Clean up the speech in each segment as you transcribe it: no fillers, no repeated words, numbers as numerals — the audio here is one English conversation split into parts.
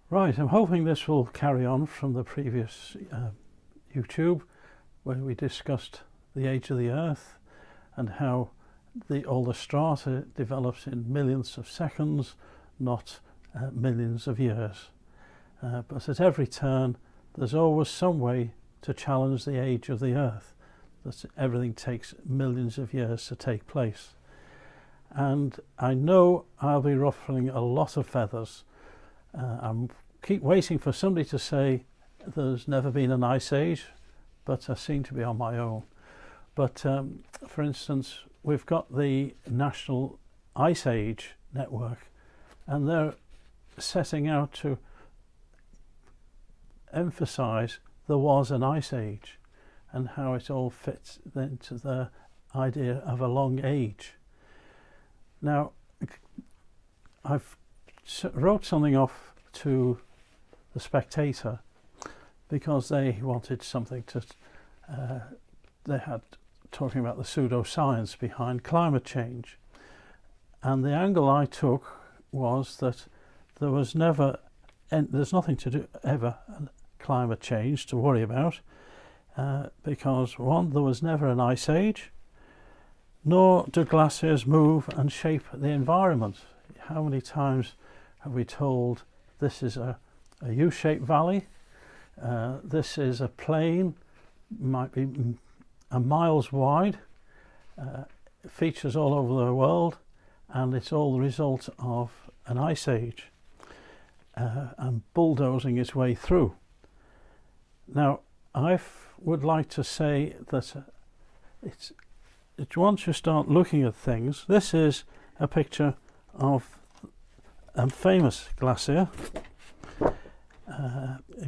Right, I'm hoping this will carry on from the previous YouTube where we discussed the age of the Earth and how all the strata develops in millions of seconds, not millions of years. But at every turn there's always some way to challenge the age of the Earth, that everything takes millions of years to take place. And I know I'll be ruffling a lot of feathers. I'm keep waiting for somebody to say there's never been an ice age, but I seem to be on my own. But for instance, we've got the National Ice Age Network, and they're setting out to emphasize there was an ice age and how it all fits into the idea of a long age. Now, I've wrote something off to the Spectator because they wanted something to they had talking about the pseudoscience behind climate change, and the angle I took was that there was never, and there's nothing to do ever climate change to worry about, because one, there was never an ice age, nor do glaciers move and shape the environment. How many times have we told this is a U-shaped valley, this is a plain, might be a miles wide, features all over the world, and it's all the result of an ice age and bulldozing its way through. Now, I would like to say that it's once you start looking at things, this is a picture of a famous glacier,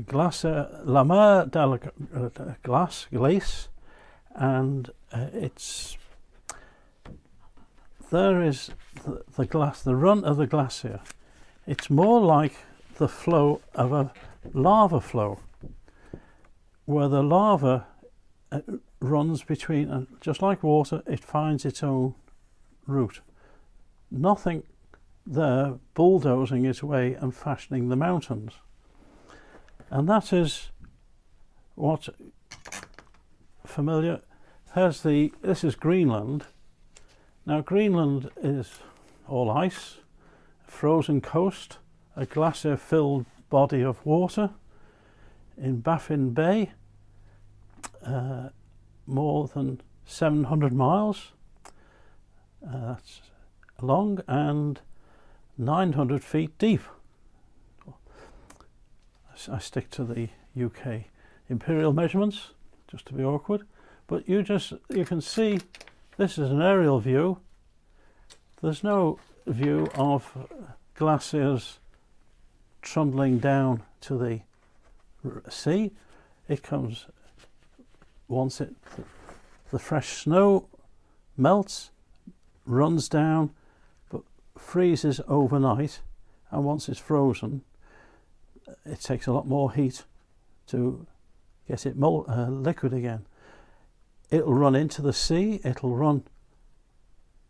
Glacier La Mer de la Glace, and there is the run of the glacier. It's more like the flow of a lava flow, where the lava runs between, just like water, it finds its own route. Nothing there bulldozing its way and fashioning the mountains. And that is what familiar has this is Greenland. Now Greenland is all ice, frozen coast, a glacier filled body of water in Baffin Bay, more than 700 miles that's long and 900 feet deep. I stick to the UK imperial measurements just to be awkward, but you can see this is an aerial view. There's no view of glaciers trundling down to the sea. It comes once the fresh snow melts, runs down, but freezes overnight, and once it's frozen, it takes a lot more heat to get it liquid again. It'll run into the sea, it'll run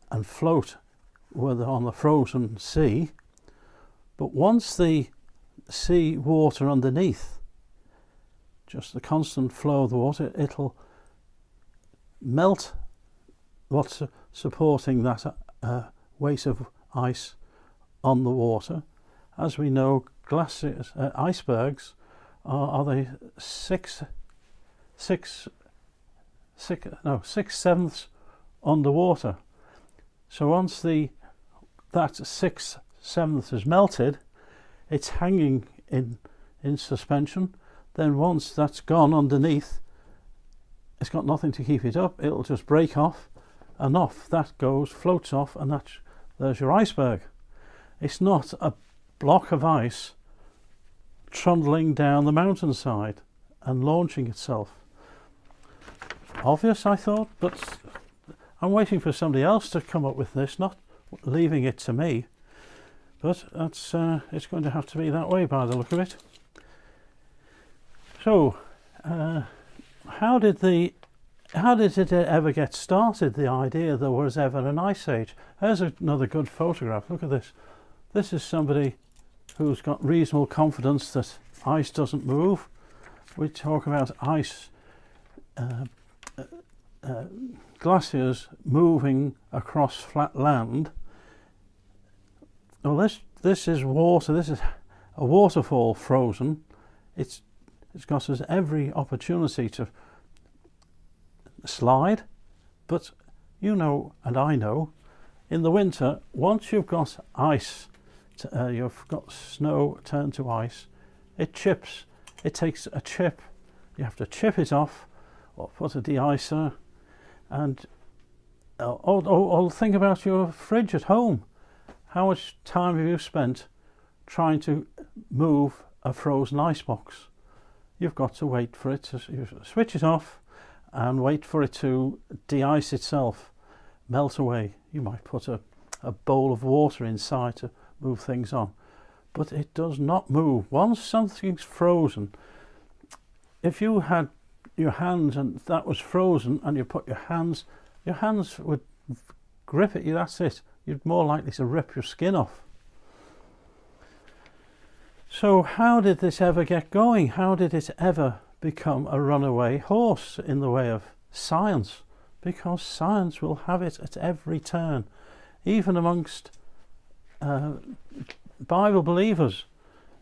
and float on the frozen sea, but once the sea water underneath, just the constant flow of the water, it'll melt what's supporting that weight of ice on the water. As we know, glaciers, icebergs are the six sevenths underwater. So once that 6/7 is melted, it's hanging in suspension. Then once that's gone underneath, it's got nothing to keep it up. It'll just break off, and off that goes, floats off, and there's your iceberg. It's not a block of ice trundling down the mountainside and launching itself. Obvious, I thought, but I'm waiting for somebody else to come up with this, not leaving it to me. But that's it's going to have to be that way by the look of it. So, how did it ever get started, the idea there was ever an ice age? There's another good photograph. Look at this. This is somebody who's got reasonable confidence that ice doesn't move. We talk about ice, glaciers moving across flat land. Well, this is water. This is a waterfall frozen. It's got us every opportunity to slide, but you know, and I know, in the winter, once you've got ice, you've got snow turned to ice, it chips. It takes a chip. You have to chip it off, or put a de-icer, and or think about your fridge at home. How much time have you spent trying to move a frozen icebox? You've got to wait for it to switch it off and wait for it to de-ice itself, melt away. You might put a bowl of water inside to move things on, but it does not move. Once something's frozen, if you had your hands and that was frozen and you put your hands would grip it, that's it. You're more likely to rip your skin off. So how did this ever get going? How did it ever become a runaway horse in the way of science? Because science will have it at every turn, even amongst Bible believers.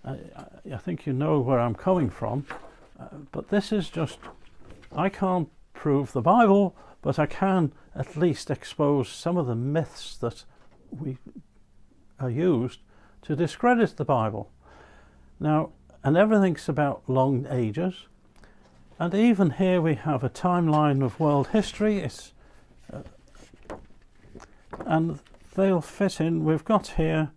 I think you know where I'm coming from, but this is just, I can't prove the Bible, but I can at least expose some of the myths that we are used to discredit the Bible. Now, and everything's about long ages, and even here we have a timeline of world history. It's and they'll fit in. We've got here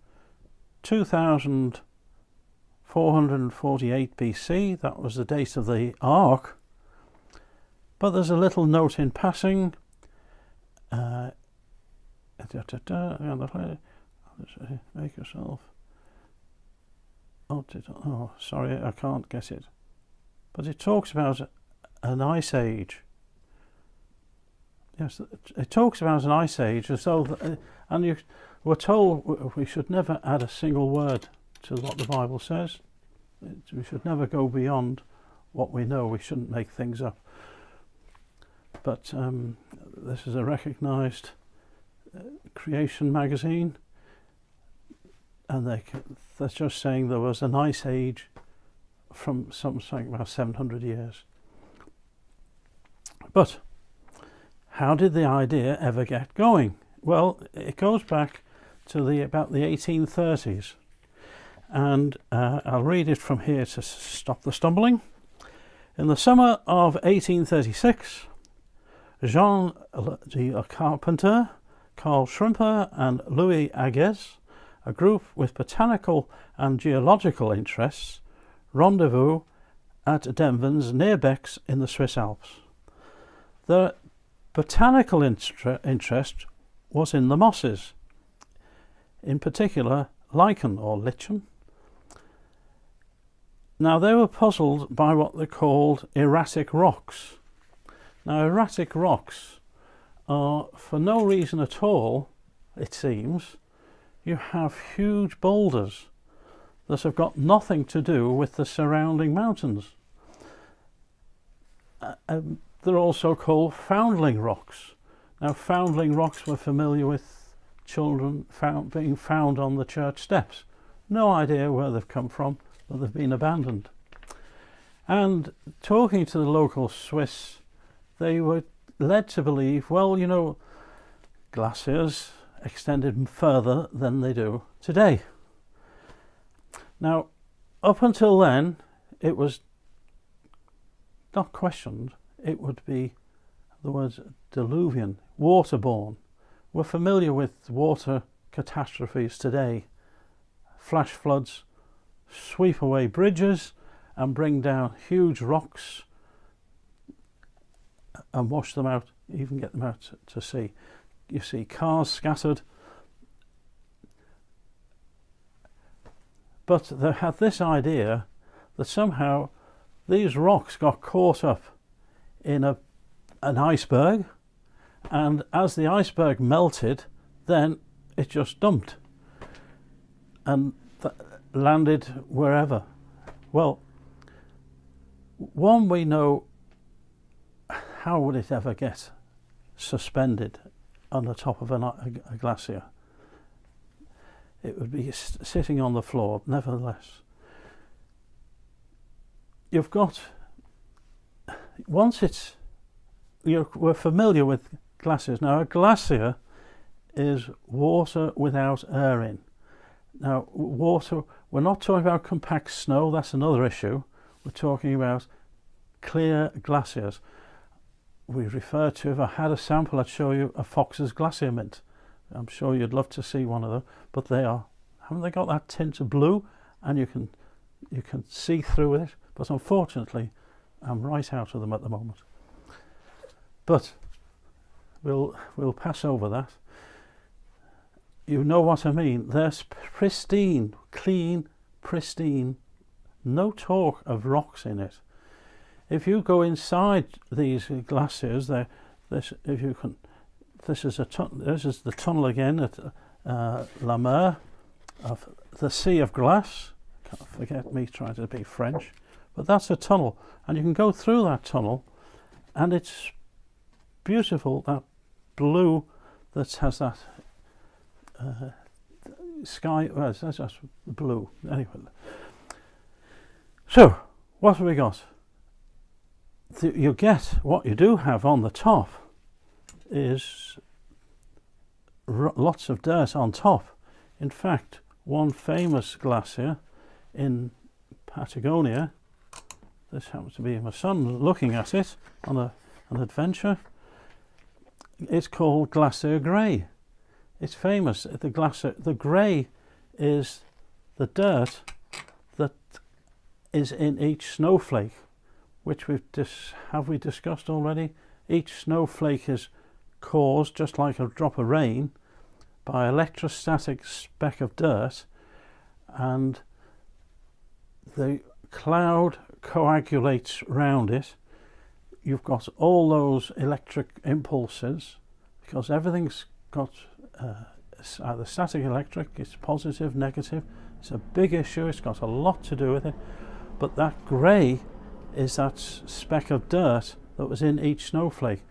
2448 BC. That was the date of the Ark. But there's a little note in passing. Make yourself. Oh, sorry, I can't get it. But it talks about an ice age. Yes, it talks about an ice age, and we're told we should never add a single word to what the Bible says. We should never go beyond what we know. We shouldn't make things up. But this is a recognised creation magazine, and they're just saying there was an ice age from something about 700 years. But how did the idea ever get going? Well, it goes back to about the 1830s, and I'll read it from here to stop the stumbling. In the summer of 1836, Jean the Carpenter, Carl Schrimper, and Louis Agassiz, a group with botanical and geological interests, rendezvous at Denvens near Bex in the Swiss Alps. The botanical interest was in the mosses, in particular lichen or lichen. Now they were puzzled by what they called erratic rocks. Now erratic rocks are, for no reason at all, it seems, you have huge boulders that have got nothing to do with the surrounding mountains. They're also called foundling rocks. Now foundling rocks we're familiar with, children being found on the church steps. No idea where they've come from, but they've been abandoned. And talking to the local Swiss, they were led to believe, well, you know, glaciers extended further than they do today. Now, up until then, it was not questioned. It would be the words diluvian, waterborne. We're familiar with water catastrophes today. Flash floods sweep away bridges and bring down huge rocks and wash them out, even get them out to sea. You see cars scattered. But they had this idea that somehow these rocks got caught up in an iceberg, and as the iceberg melted, then it just dumped. And landed wherever. Well, one, we know, how would it ever get suspended on the top of a glacier? It would be sitting on the floor. Nevertheless, you've got, once it's, we're familiar with glaciers. Now, a glacier is water without air in. Now, water, we're not talking about compact snow, that's another issue. We're talking about clear glaciers. We refer to, if I had a sample, I'd show you a Fox's glacier mint. I'm sure you'd love to see one of them, but they are, haven't they got that tint of blue? And you can see through it, but unfortunately, I'm right out of them at the moment. But we'll pass over that. You know what I mean. They're pristine, clean, pristine. No talk of rocks in it. If you go inside these glaciers, this is the tunnel again at La Mer of the Sea of Glass. Can't forget me trying to be French, but that's a tunnel, and you can go through that tunnel, and it's beautiful. That blue that has that sky. Well, that's just blue anyway. So what have we got? You get, what you do have on the top is lots of dirt on top. In fact, one famous glacier in Patagonia, this happens to be my son looking at it on an adventure, it's called Glacier Grey. It's famous. The grey is the dirt that is in each snowflake, which have we discussed already? Each snowflake is caused, just like a drop of rain, by electrostatic speck of dirt, and the cloud coagulates round it. You've got all those electric impulses, because everything's got either static electric, it's positive, negative. It's a big issue, it's got a lot to do with it. But that grey is that speck of dirt that was in each snowflake.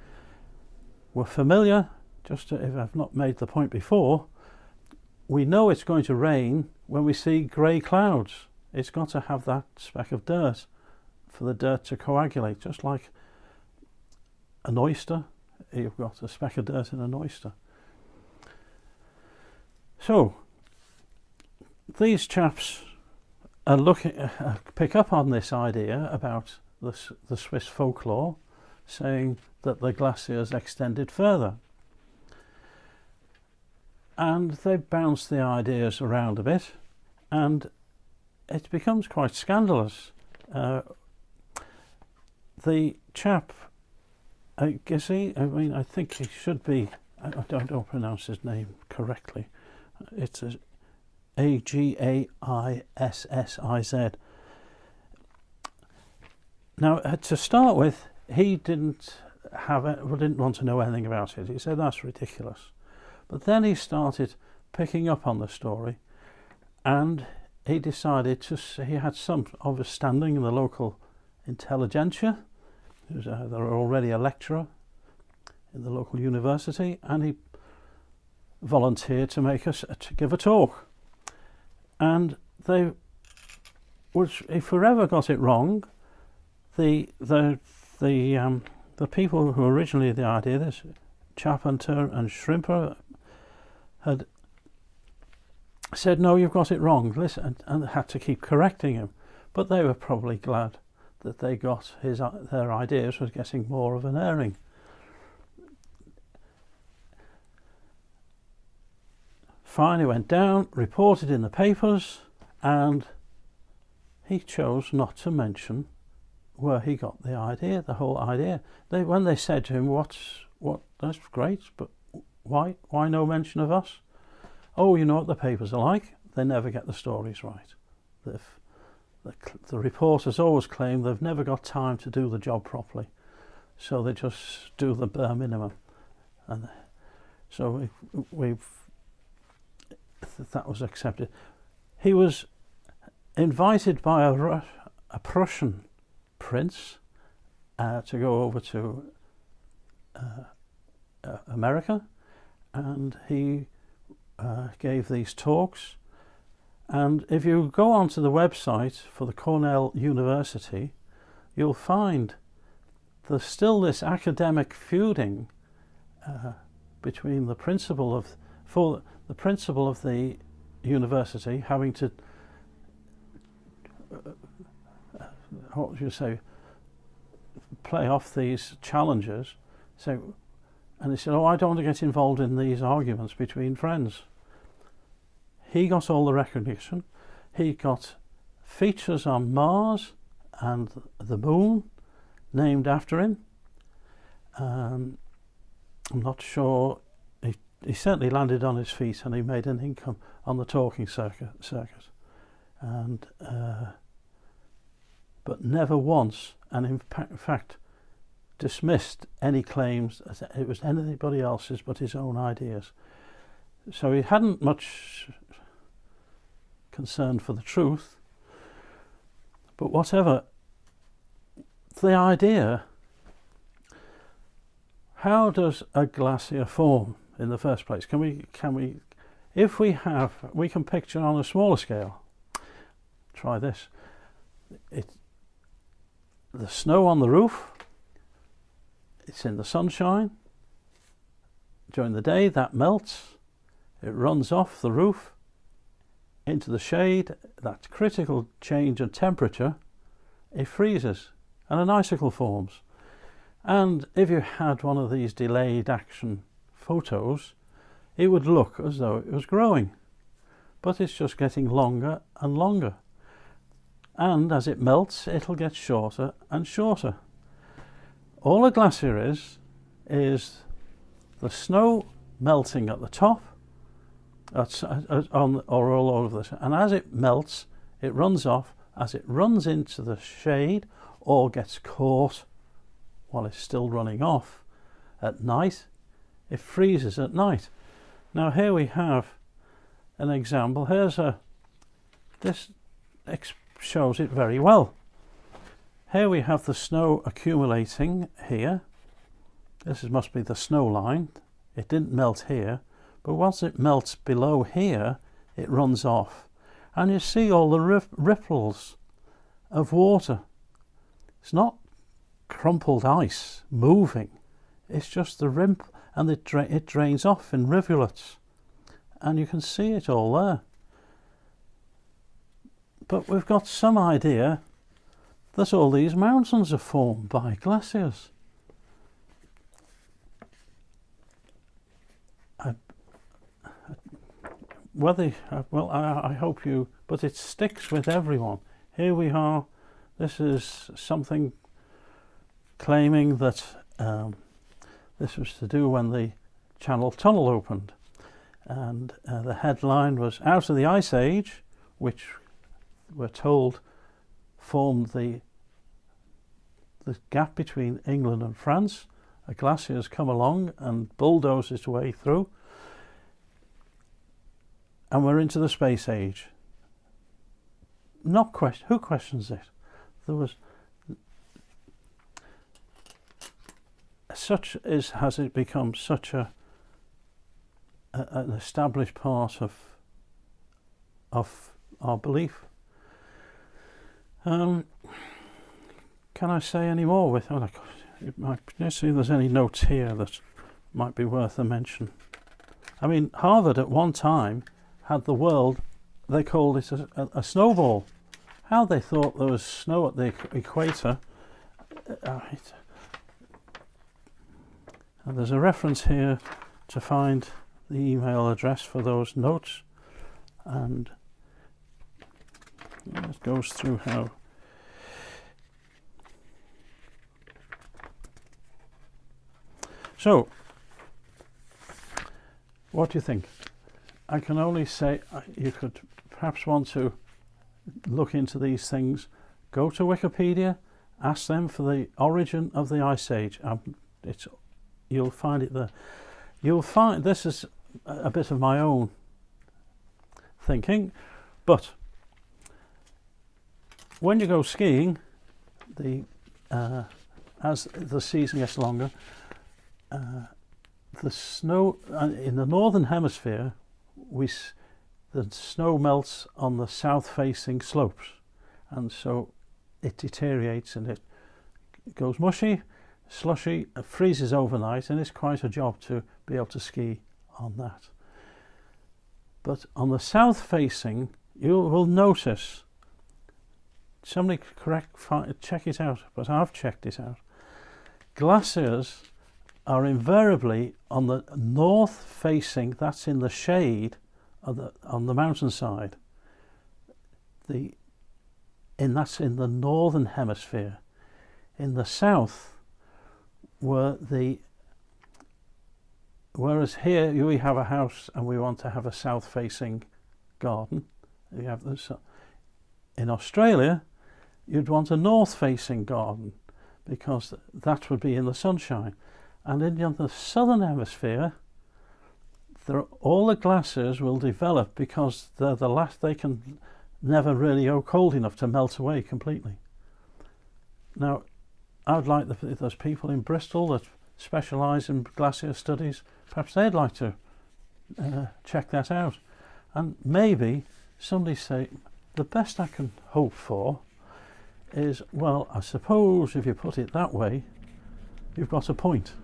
We're familiar, just if I've not made the point before, we know it's going to rain when we see grey clouds. It's got to have that speck of dirt for the dirt to coagulate, just like an oyster. You've got a speck of dirt in an oyster. So these chaps are pick up on this idea about the Swiss folklore, saying that the glaciers extended further, and they bounce the ideas around a bit, and it becomes quite scandalous. The chap, I think he should be, I don't pronounce his name correctly, it's Agaissiz. Now, to start with, he didn't want to know anything about it. He said that's ridiculous. But then he started picking up on the story, and he decided he had some of a standing in the local intelligentsia. They were already a lecturer in the local university, and he volunteered to give a talk. And he forever got it wrong. The people who originally the idea, this Charpentier and Schrimper, had said, no, you've got it wrong, listen, and had to keep correcting him. But they were probably glad that they got their ideas was getting more of an airing. Finally went down, reported in the papers, and he chose not to mention where he got the idea, the whole idea. When they said to him, what, that's great, but why no mention of us? Oh, you know what the papers are like, they never get the stories right. The reporters always claim they've never got time to do the job properly, so they just do the bare minimum. And so that was accepted. He was invited by a Prussian prince to go over to America, and he gave these talks. And if you go onto the website for the Cornell University, you'll find there's still this academic feuding between the principal of the university having to what would you say, play off these challenges. So, and he said, "Oh, I don't want to get involved in these arguments between friends." He got all the recognition. He got features on Mars and the moon named after him. I'm not sure. He certainly landed on his feet, and he made an income on the talking circuit. And but never once, and in fact dismissed any claims as it was anybody else's but his own ideas. So he hadn't much concern for the truth, but whatever the idea, how does a glacier form in the first place? Can we if we can picture on a smaller scale. Try this. The snow on the roof, it's in the sunshine. During the day that melts, it runs off the roof into the shade. That critical change in temperature, it freezes and an icicle forms. And if you had one of these delayed action photos, it would look as though it was growing, but it's just getting longer and longer. And as it melts, it'll get shorter and shorter. All a glacier is the snow melting at the top, or all over this, and as it melts, it runs off. As it runs into the shade or gets caught while it's still running off at night, it freezes at night. Now here we have an example. This shows it very well. Here we have the snow accumulating here. This must be the snow line. It didn't melt here, but once it melts below here, it runs off. And you see all the ripples of water. It's not crumpled ice moving. It's just the rim, and it drains off in rivulets. And you can see it all there. But we've got some idea that all these mountains are formed by glaciers. I hope you, but it sticks with everyone. Here we are. This is something claiming that this was to do when the Channel Tunnel opened. And the headline was "Out of the Ice Age," which we're told formed the gap between England and France. A glacier has come along and bulldozed its way through, and we're into the space age. Who questions it? There was has it become such an established part of our belief. Can I say any more with? Let's see if there's any notes here that might be worth a mention. I mean, Harvard at one time had the world, they called it a snowball. How they thought there was snow at the equator. And there's a reference here to find the email address for those notes, and it goes through how so what do you think? I can only say you could perhaps want to look into these things. Go to Wikipedia, ask them for the origin of the Ice Age. You'll find it there. You'll find this is a bit of my own thinking, but when you go skiing, as the season gets longer, the snow in the northern hemisphere, the snow melts on the south-facing slopes, and so it deteriorates and it goes mushy, slushy, it freezes overnight, and it's quite a job to be able to ski on that. But on the south-facing, you will notice, somebody check it out, but I've checked it out. Glaciers are invariably on the north facing, that's in the shade of on the mountainside. That's in the northern hemisphere. In the south, whereas here we have a house and we want to have a south facing garden. You have this. In Australia, you'd want a north facing garden, because that would be in the sunshine. And in the southern hemisphere, all the glaciers will develop because they're the last, they can never really go cold enough to melt away completely. Now, I would like if there's people in Bristol that specialise in glacier studies, perhaps they'd like to check that out. And maybe somebody say, the best I can hope for is, well, I suppose if you put it that way, you've got a point.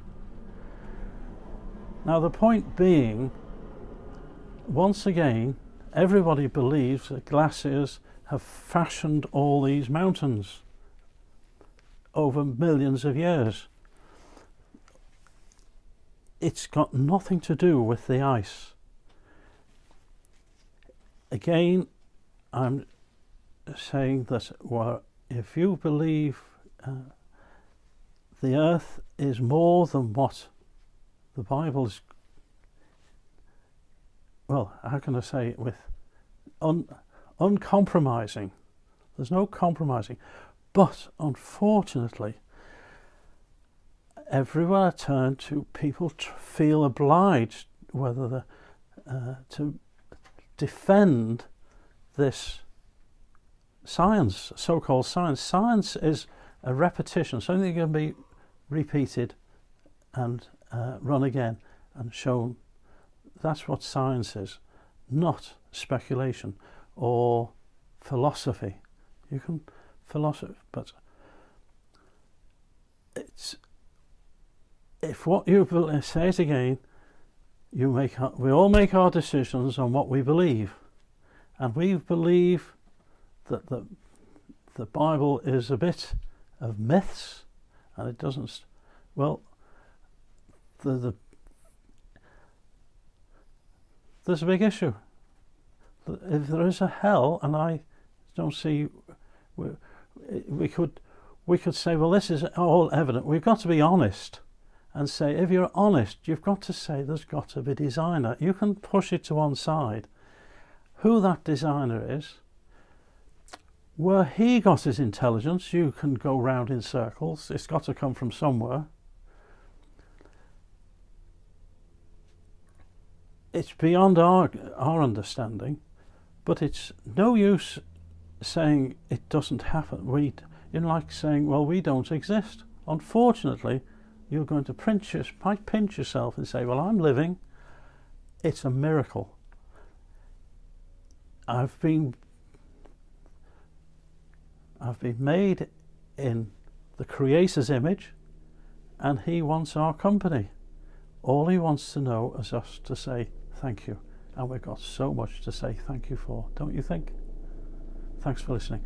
Now the point being, once again, everybody believes that glaciers have fashioned all these mountains over millions of years. It's got nothing to do with the ice. Again, I'm saying that, well, if you believe the earth is more than what the Bible is, well, how can I say it, with uncompromising, there's no compromising, but unfortunately everywhere I turn to, people feel obliged whether to defend this science, so-called science. Science is a repetition, something that can be repeated and run again and shown. That's what science is, not speculation or philosophy. You can philosophy, but it's, if what you say it again, we all make our decisions on what we believe, and we believe that the Bible is a bit of myths, and it doesn't. Well, there's a big issue. If there is a hell, and I don't see, we could say, well, this is all evident. We've got to be honest and say, if you're honest, you've got to say there's got to be a designer. You can push it to one side. Who that designer is, where he got his intelligence, you can go round in circles. It's got to come from somewhere. It's beyond our understanding, but it's no use saying it doesn't happen. Like saying, well, we don't exist. Unfortunately, you're going to might pinch yourself and say, well, I'm living. It's a miracle. I've been made in the Creator's image, and he wants our company. All he wants to know is us to say thank you, and we've got so much to say thank you for, don't you think? Thanks for listening.